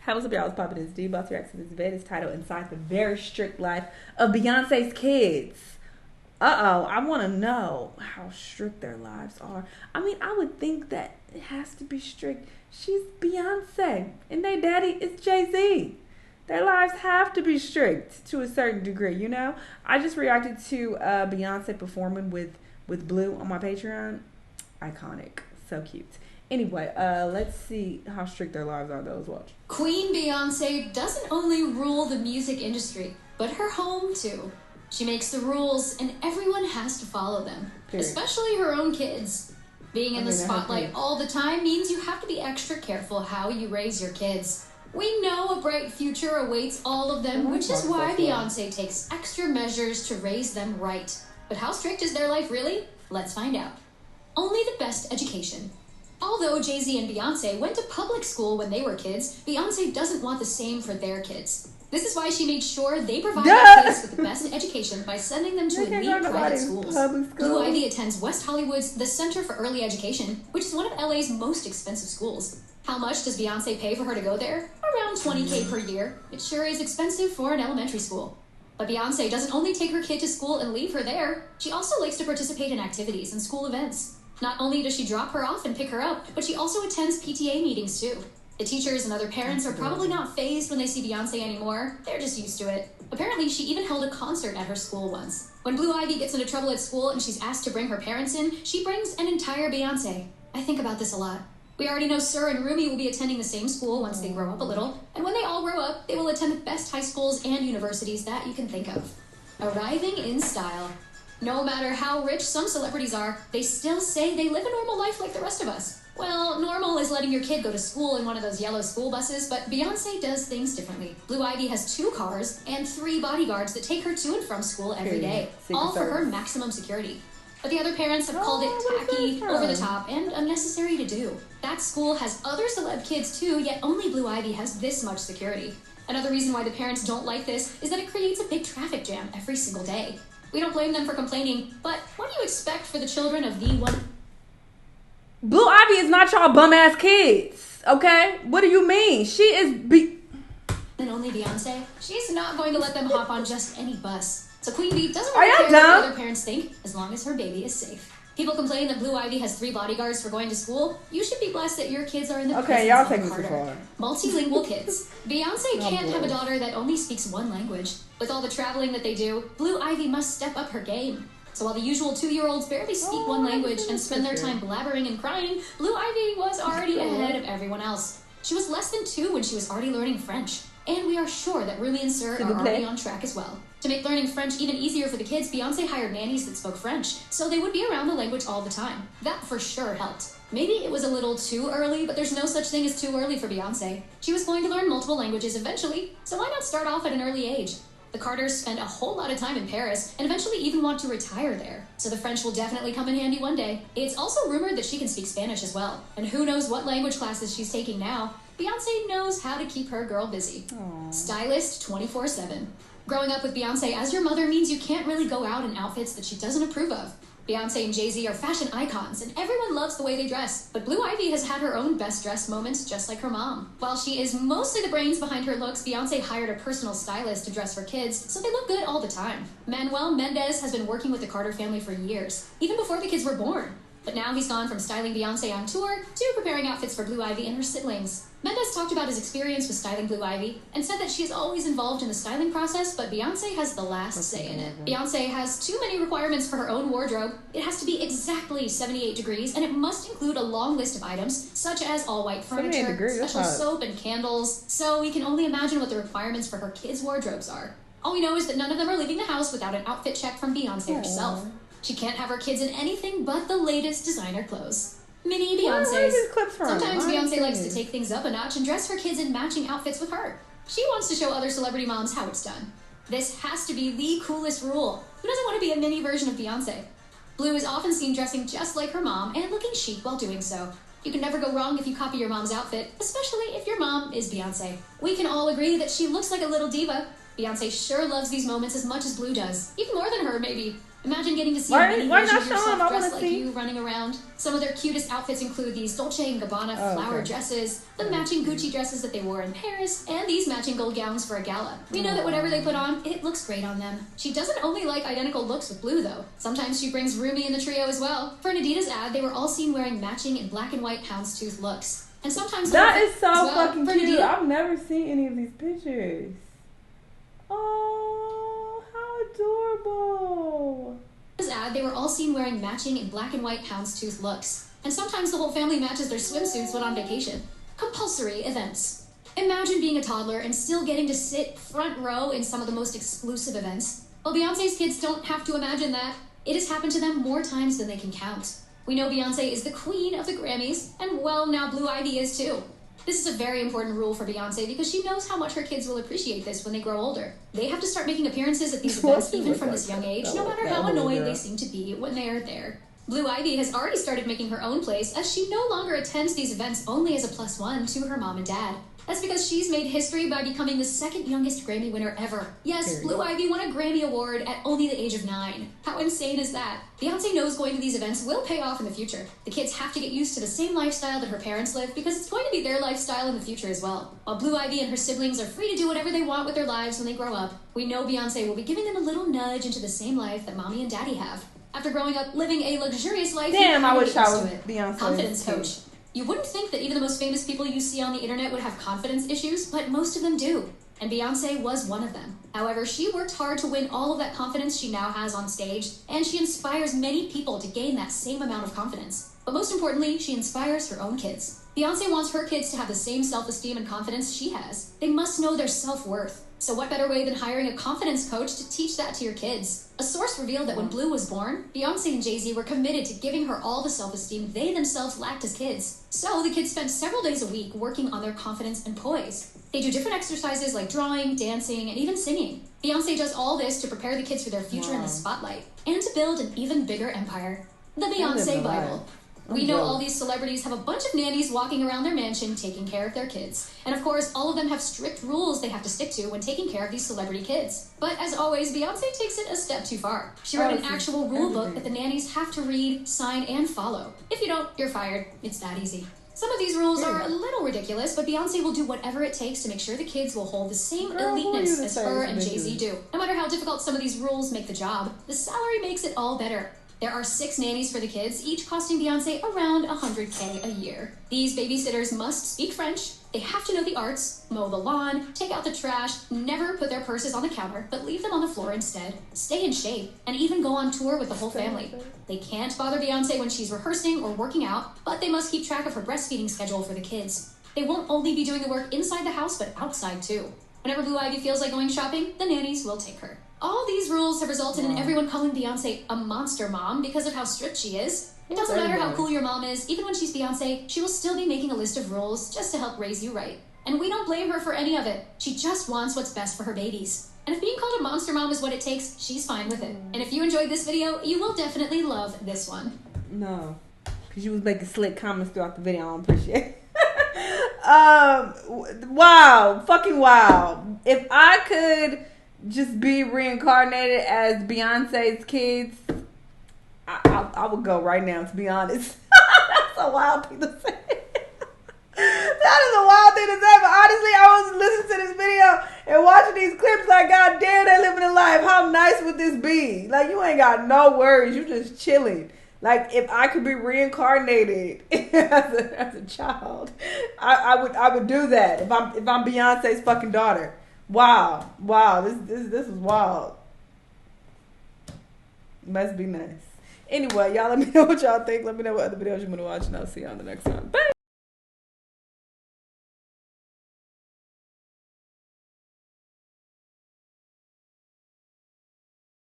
How was y'all popping this D Boss reacts to this vid is titled Inside the Very Strict Life of Beyonce's Kids. I want to know how strict their lives are. I mean, I would think that it has to be strict. She's Beyonce, and their daddy is Jay-Z. Their lives have to be strict to a certain degree, you know? I just reacted to Beyonce performing with Blue on my Patreon. Iconic. So cute. Anyway, let's see how strict their lives are, though. Let's watch. Queen Beyonce doesn't only rule the music industry, but her home, too. She makes the rules, and everyone has to follow them, especially her own kids. Being in the spotlight all the time means you have to be extra careful how you raise your kids. We know a bright future awaits all of them, which is why Beyonce takes extra measures to raise them right. But how strict is their life really? Let's find out. Only the best education. Although Jay-Z and Beyonce went to public school when they were kids, Beyonce doesn't want the same for their kids. This is why she made sure they provide their kids with the best education by sending them to elite private schools. Blue Ivy attends West Hollywood's The Center for Early Education, which is one of LA's most expensive schools. How much does Beyonce pay for her to go there? Around $20K per year. It sure is expensive for an elementary school. But Beyonce doesn't only take her kid to school and leave her there, she also likes to participate in activities and school events. Not only does she drop her off and pick her up, but she also attends PTA meetings too. The teachers and other parents are probably not fazed when they see Beyonce anymore. They're just used to it. Apparently, she even held a concert at her school once. When Blue Ivy gets into trouble at school and she's asked to bring her parents in, she brings an entire Beyonce. I think about this a lot. We already know Sir and Rumi will be attending the same school once they grow up a little, and when they all grow up, they will attend the best high schools and universities that you can think of. Arriving in style. No matter how rich some celebrities are, they still say they live a normal life like the rest of us. Well, normal is letting your kid go to school in one of those yellow school buses, but Beyonce does things differently. Blue Ivy has 2 cars and 3 bodyguards that take her to and from school every day, all for her maximum security. But the other parents have called it tacky, over the top, and unnecessary to do. That school has other celeb kids too, yet only Blue Ivy has this much security. Another reason why the parents don't like this is that it creates a big traffic jam every single day. We don't blame them for complaining, but what do you expect for the children of the one? Blue Ivy is not y'all bum ass kids, okay? What do you mean? She is and only Beyonce. She's not going to let them hop on just any bus. So Queen Bee doesn't really care what other parents think, as long as her baby is safe. People complain that Blue Ivy has 3 bodyguards for going to school. You should be blessed that your kids are in the y'all take me too far. Multilingual kids. Beyonce can't have a daughter that only speaks one language. With all the traveling that they do, Blue Ivy must step up her game. So while the usual 2-year-olds barely speak one language and spend their time blabbering and crying, Blue Ivy was already ahead of everyone else. She was less than 2 when she was already learning French. And we are sure that Rumi and Sir are already on track as well. To make learning French even easier for the kids, Beyonce hired nannies that spoke French, so they would be around the language all the time. That for sure helped. Maybe it was a little too early, but there's no such thing as too early for Beyonce. She was going to learn multiple languages eventually, so why not start off at an early age? The Carters spend a whole lot of time in Paris, and eventually even want to retire there. So the French will definitely come in handy one day. It's also rumored that she can speak Spanish as well. And who knows what language classes she's taking now. Beyonce knows how to keep her girl busy. Stylist 24/7. Growing up with Beyonce as your mother means you can't really go out in outfits that she doesn't approve of. Beyonce and Jay-Z are fashion icons, and everyone loves the way they dress. But Blue Ivy has had her own best dressed moments, just like her mom. While she is mostly the brains behind her looks, Beyonce hired a personal stylist to dress her kids, so they look good all the time. Manuel Mendez has been working with the Carter family for years, even before the kids were born. But now he's gone from styling Beyonce on tour to preparing outfits for Blue Ivy and her siblings. Mendez talked about his experience with styling Blue Ivy and said that she is always involved in the styling process, but Beyonce has the last say in it. Beyonce has too many requirements for her own wardrobe. It has to be exactly 78 degrees, and it must include a long list of items, such as all-white furniture, special soap, and candles. So we can only imagine what the requirements for her kids' wardrobes are. All we know is that none of them are leaving the house without an outfit check from Beyonce herself. She can't have her kids in anything but the latest designer clothes. Mini Beyonces. Sometimes Beyonce likes to take things up a notch and dress her kids in matching outfits with her. She wants to show other celebrity moms how it's done. This has to be the coolest rule. Who doesn't want to be a mini version of Beyonce? Blue is often seen dressing just like her mom and looking chic while doing so. You can never go wrong if you copy your mom's outfit, especially if your mom is Beyonce. We can all agree that she looks like a little diva. Beyonce sure loves these moments as much as Blue does. Even more than her, maybe. Imagine getting to see Why a mini not version of show yourself them? I dressed wanna like see. you running around. Some of their cutest outfits include these Dolce & Gabbana flower dresses, the matching Gucci dresses that they wore in Paris, and these matching gold gowns for a gala. We know that whatever they put on, it looks great on them. She doesn't only like identical looks with Blue, though. Sometimes she brings Rumi in the trio as well. For an Adidas ad, they were all seen wearing matching in black and white houndstooth looks. And sometimes that is so well, fucking cute. I've never seen any of these pictures. Oh, how adorable. This ad, they were all seen wearing matching in black and white houndstooth looks. And sometimes the whole family matches their swimsuits when on vacation. Compulsory events. Imagine being a toddler and still getting to sit front row in some of the most exclusive events. Well, Beyonce's kids don't have to imagine that. It has happened to them more times than they can count. We know Beyonce is the queen of the Grammys, and well, now Blue Ivy is too. This is a very important rule for Beyonce because she knows how much her kids will appreciate this when they grow older. They have to start making appearances at these events even from this young age, no matter how annoyed they seem to be when they are there. Blue Ivy has already started making her own place as she no longer attends these events only as a +1 to her mom and dad. That's because she's made history by becoming the second youngest Grammy winner ever. Yes, Blue Ivy won a Grammy Award at only the age of 9. How insane is that? Beyonce knows going to these events will pay off in the future. The kids have to get used to the same lifestyle that her parents live because it's going to be their lifestyle in the future as well. While Blue Ivy and her siblings are free to do whatever they want with their lives when they grow up, we know Beyonce will be giving them a little nudge into the same life that mommy and daddy have. After growing up living a luxurious life, I wish I was Beyonce's confidence coach. You wouldn't think that even the most famous people you see on the internet would have confidence issues, but most of them do. And Beyonce was one of them. However, she worked hard to win all of that confidence she now has on stage, and she inspires many people to gain that same amount of confidence. But most importantly, she inspires her own kids. Beyonce wants her kids to have the same self-esteem and confidence she has. They must know their self-worth. So what better way than hiring a confidence coach to teach that to your kids? A source revealed that when Blue was born, Beyonce and Jay-Z were committed to giving her all the self-esteem they themselves lacked as kids. So the kids spent several days a week working on their confidence and poise. They do different exercises like drawing, dancing, and even singing. Beyonce does all this to prepare the kids for their future in the spotlight and to build an even bigger empire. The Beyonce Bible. We know all these celebrities have a bunch of nannies walking around their mansion taking care of their kids. And of course, all of them have strict rules they have to stick to when taking care of these celebrity kids. But as always, Beyonce takes it a step too far. She wrote an actual rule book that the nannies have to read, sign, and follow. If you don't, you're fired. It's that easy. Some of these rules are a little ridiculous, but Beyonce will do whatever it takes to make sure the kids will hold the same eliteness as her and Jay-Z do. No matter how difficult some of these rules make the job, the salary makes it all better. There are 6 nannies for the kids, each costing Beyonce around $100K a year. These babysitters must speak French, they have to know the arts, mow the lawn, take out the trash, never put their purses on the counter, but leave them on the floor instead, stay in shape, and even go on tour with the whole family. They can't bother Beyonce when she's rehearsing or working out, but they must keep track of her breastfeeding schedule for the kids. They won't only be doing the work inside the house, but outside too. Whenever Blue Ivy feels like going shopping, the nannies will take her. All these rules have resulted in everyone calling Beyonce a monster mom because of how strict she is. It doesn't matter how cool your mom is, even when she's Beyonce, she will still be making a list of rules just to help raise you right. And we don't blame her for any of it. She just wants what's best for her babies. And if being called a monster mom is what it takes, she's fine with it. And if you enjoyed this video, you will definitely love this one. No, because you was making slick comments throughout the video. I don't appreciate it. Wow, fucking wow. If I could just be reincarnated as Beyonce's kids, I would go right now, to be honest. That's a wild thing to say. That is a wild thing to say, but honestly, I was listening to this video and watching these clips like, God damn, they living a life. How nice would this be? Like, you ain't got no worries. You just chilling. Like, if I could be reincarnated as a child, I would do that. If I'm Beyonce's fucking daughter. Wow, this is wild. Must be nice. Anyway, y'all let me know what y'all think. Let me know what other videos you want to watch, and I'll see you on the next one. Bye.